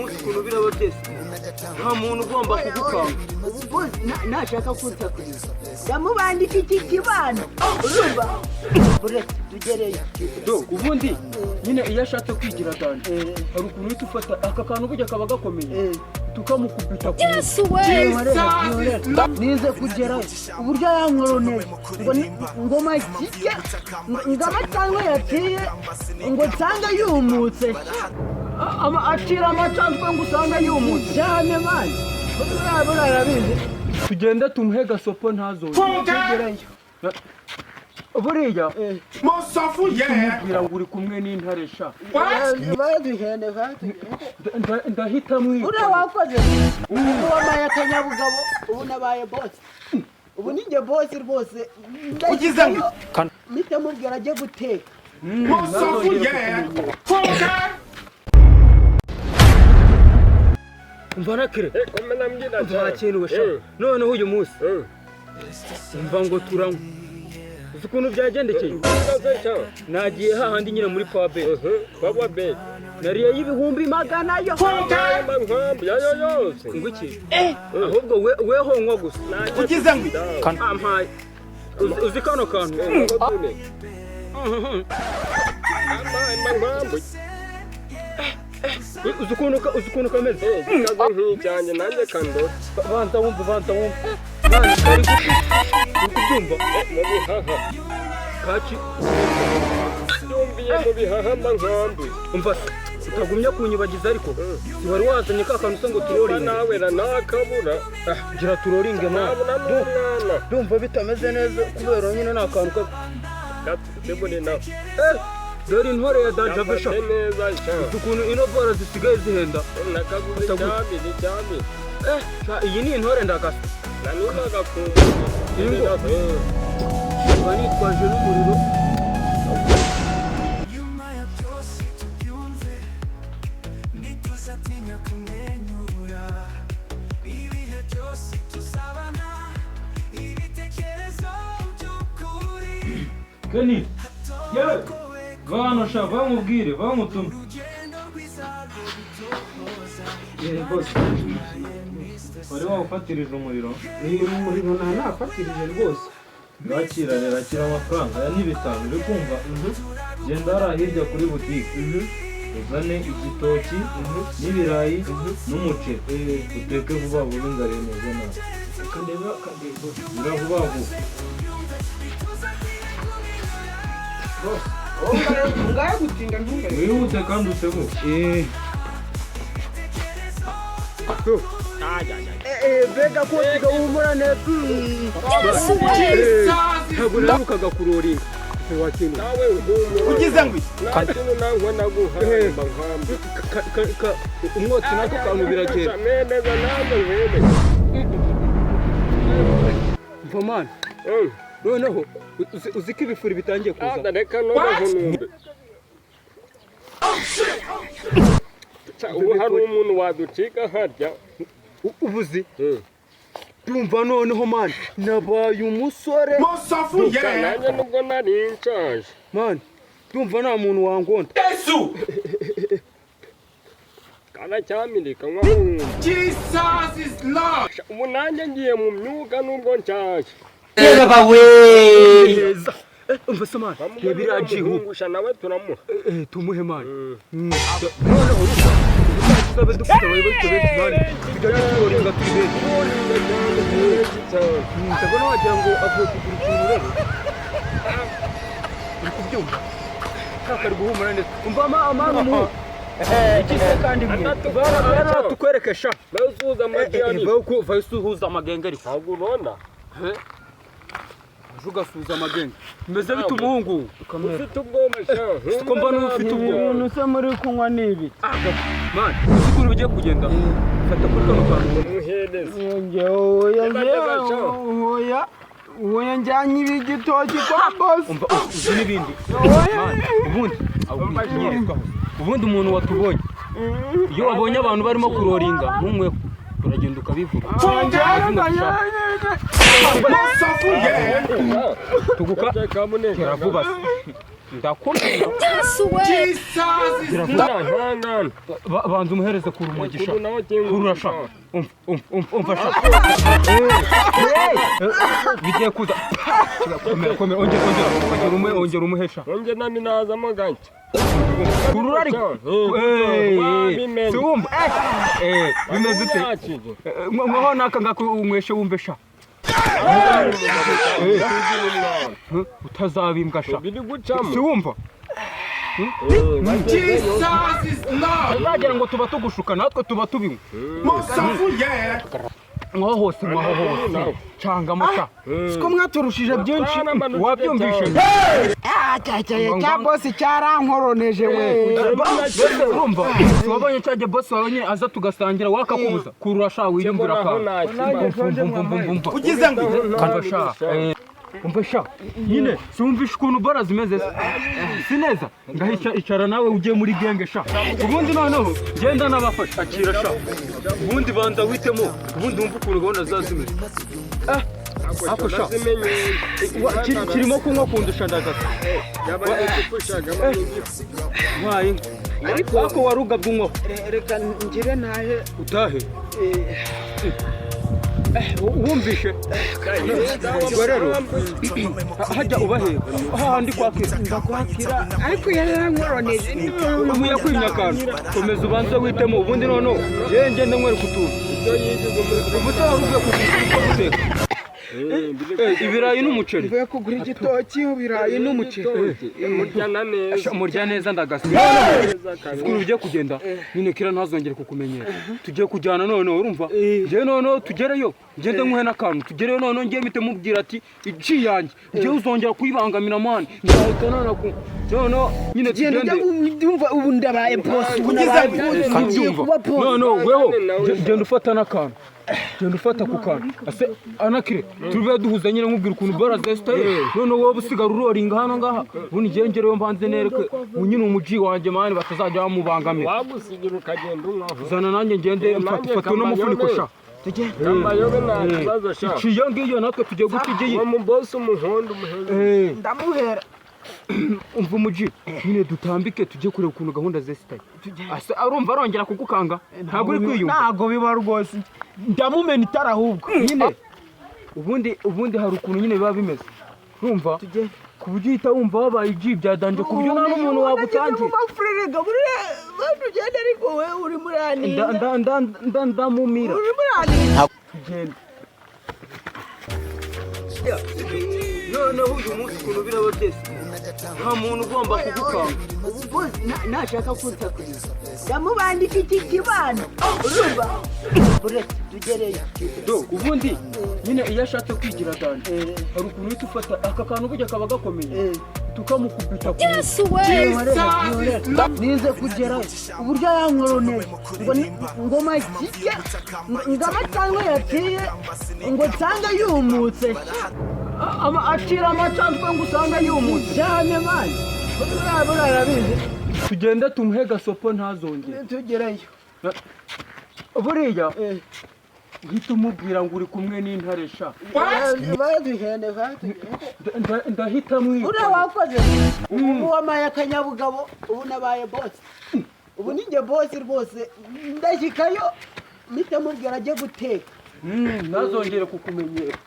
munsi ukuntu biraba byese nta muntu ugomba kugukanga boss nashaka kuntakuriza yamubandika iki kibano urumva buretse tugereyo do ubundi nyine iyo ashatse kwigira danje hari ukuntu uhita ufata aka kantu burya kaba gakomeye tukamukupita ku nize kugerayo uburyo yankoroneye ngo makijya ngo amatangwe yaciye ngo nsanga yumutse acira amacandwe ngo usanga yumutse cyane mani burabizi tugende tumuhe gasopo ntazongere buriya Mosafu tumubwira ngo uri kumwe n'intare sha bazihene ndahita mwica uriya wakoze ubu wamaye akanyabugabo ubu nabaye boss ubu ninjye boss rwose ugize ngo mpita mubwira ajye guteka Mosafu umva nakire nta kintu sha noneho uyu munsi umva ngo turanywa uzi ukuntu byagendekeye nagiye hahandi nyine muri power bet nariye y'ibihumbi magana yo ngo iki ahubwo weho nywa gusa ugize ngo ampaye uzi kano kantu uzi ukuntu kameze cyane nanjye kando banza wumva nani kari kubyumva mu bihaha kaci yumviye mu bihaha nkambi umva utagumya kunyibagiza ariko wari wazanye ka kantu ngo turoringe nawe nakabura gira turoringe mwana ndumva bitameze neza kubera nyine nta kantu kabone nawe dore intore ya danja besha neza ukuntu ino bora zisigaye zihenda nakaguze cyami iyi ni intore ndagasa nanuka gakumva ingo banitwaje n'umuriro Keni yewe bano sha bamubwire bamutume boss wari wawufatirije umuriro umuriro ntafatirije rwose rakira amafaranga ya n'ibitanu uri kumva genda hariya hirya kuri butike uzane igitoki n'ibirayi n'umuceri uteke vuba vuba inzara imeze nabi vuba vuba ngaye gutinda ntungaye wihute kandi uteguke bega ko tigahumura neza ntabwo narukaga kuroringa nawe ugize ngo nakintu nangwa naguhamba umwotsi nako kantu biragenda neza nawe webe mva mani noneho uzi ko ibifuri bitangiye kuza reka noneho numbe ubu hari umuntu waducika harya ubuzi tumva noneho mani nabaye umusore Mosafu nanjye nubwo nari nshaje mani tumva nta muntu wangonda Yesu kana cyamirika nk'umuntu Jesus is Lord ubu nanjye ngiye mu myuga nubwo nshaje baba we umva se mani reba iriya jihungusha nawe turamuha tumuhe mani noneho tuzabe dufite abayobozi benshi mani tujya turoringa turi benshi ndabona wagira ngo avuye kugura ikintu rero uri kubyumva kari guhumura neza umva amana mu ikise kandi bara tukwereke sha basuhuza amajyani basuhuza amagenge ariko ntabwo ubona ugasuhuza amagenge meze bita umuhungu ufite ubwoba sha siko mbona ufite ubwoba nuse muri kunywa nibi mani uzi bigiye kugenda fata kuri kano kantu muhereze oya njyanye ibigitoki kwa boss uzi n'ibindi ubundi umuntu watubonye iyo wabonye abantu barimo kuroringa ntumweho uragenda ukabivuga tuguka tera vuba ndakubwira Jesus is Lord. Hangana. banza umuhereze ku rumogisha Kuru nawe kingu. kururasha umva sha bigiye kuza komera ongera umuhesha Onge nami nazamo ganke. kurura ariko siwumva bimeze ute nkaho naka ngakunyweshe wumve sha utazabimbwa sha Biri gucamo. siwumva Jesus is Lord. nagira ngo tuba tugushuka natwe tuba tubinywa Musafuye. mwaho hose cangamo sha siko mwaturushije byinshi wabyumvishe cya bosi cyarankoroneje we urumva wabonye cyaje boss wawe nyine aza tugasangira wakakubuza kurura sha wiyumvira ka Ugize ngo umva sha umva sha nyine siwumvishe ukuntu bara zimeze si neza ngahica icara nawe ugiye muri genge sha ubundi noneho genda nabafasha akira sha ubundi banza witemo ubundi wumva ukuntu gahunda zazimeze ako sha kirimo kunywa kundusha ndagasa wayi ariko warugabwe unywaho reka ngire nahe utahe wumvishe ubwo rero hajya ubahera hahandi kwakira ndakwakira ariko yarankoroneje umuya kwimya akantu komeza ubanze witemo ubundi noneho ngende nkwereka utuntu ubuto wari uvuye guteka ibirayi n'umuceri mvuye kugura igitoki ibirayi n'umuceri murya neza ndagasa ukuntu ugiye kugenda nyine kira ntazongere kukumenyera tugiye kujyana noneho urumva njyewe noneho tugereyo ngende nkuhe n'akantu tugereyo noneho ngiye mpite mubwira ati iciye yanjye njyewe uzongera kuyibangamira mani nzahita noneho nyine tugende ubu ndabaye bosi ubu ndabaye bosi ngiye kuba bosi noneho weho genda ufata n'akantu genda ufata ku kantu ase anakire turibe duhuza nyine nkubwira ukuntu bara zesitaye noneho wowe usigara uroringa hano ngaha ubundi ngiye ngereyo mbanze nereke nyine umuji wanjye mani batazajya bamubangamira wagusigira ukagenda unywaho. zana nanjye ngende mfata n'umufuniko sha Amayobe nta kibazo sha. iciye ngiyo natwe tugiye gutigiye Uwo mu boss umuhondo umuheza. ndamuhera umva umuji nyine dutambike tujye kureba ukuntu gahunda zesitaye ase arumva arongera kugukanga ntabwo uri kwiyumva ntabwo biba rwose ndamumena itara ahubwo nyine ubundi hari ukuntu nyine biba bimeze urumva ku buryo uhita wumva wabaye igi byadanje ku buryo nta n'umuntu wagutangira ndamumira genda noneho uyu munsi ukuntu biraba byose nta muntu ugomba kugukanga nashaka kunsakuriza ndamubandika iki kibano urumva uretse tugereyo ubundi nyine iyo ashatse kwigira danje hari ukuntu uhita ufata aka kantu burya kaba gakomeye tukamukubita ku nize kugerayo uburyo yankoroneje ngo makijya ngo amacandwe yaciye ngo nsanga yumutse acira amacandwe ngo usanga yumutse cyane mani burarabizi tugende tumuhe gasopo ntazongere tugerayo buriya uhita umubwira ngo uri kumwe n'intare sha baduhende ndahita mwita uriya wakoze ubu wamaye akanyabugabo ubu nabaye bosi ubu ninjye bosi rwose ndashyikayo mpita mubwira ajye guteka ntazongere kukumenyera